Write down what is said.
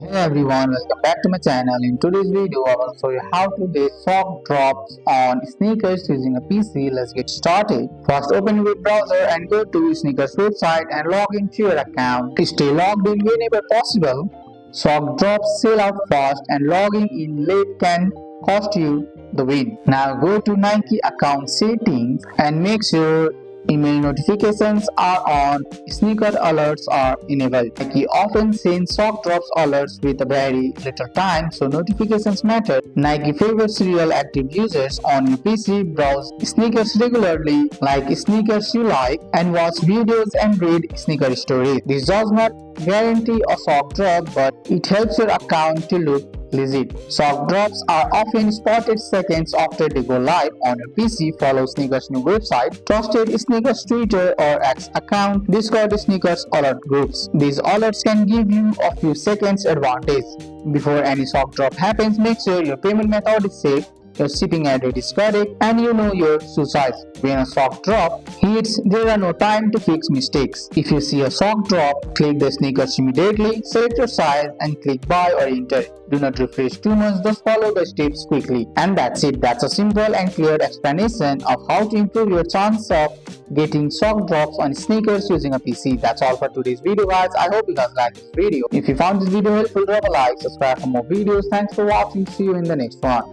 Hey everyone, welcome back to my channel. In today's video, I will show you how to get sock drops on sneakers using a PC. Let's get started. First, open your web browser and go to sneakers website and log into your account. Stay logged in whenever possible. Sock drops sell out fast and logging in late can cost you the win. Now go to Nike account settings and make sure email notifications are on, sneaker alerts are enabled. Nike often sends sock drops alerts with a very little time, so notifications matter. Nike favors real active users on your PC. Browse sneakers regularly, like sneakers you like, and watch videos and read sneaker stories. This does not guarantee a sock drop, but it helps your account to look legit. Sock drops are often spotted seconds after they go live on your PC. Follow Sneakers new website, trusted Sneakers Twitter or X account, Discord Sneakers alert groups. These alerts can give you a few seconds advantage. Before any sock drop happens, make sure your payment method is safe, your shipping address is correct, and you know your shoe size. When a sock drop hits, there are no time to fix mistakes. If you see a sock drop, click the sneakers immediately, select your size and click buy or enter. Do not refresh too much, just follow the steps quickly. And that's it. That's a simple and clear explanation of how to improve your chance of getting sock drops on sneakers using a PC. That's all for today's video, guys. I hope you guys liked this video. If you found this video helpful, drop a like, subscribe for more videos. Thanks for watching. See you in the next one.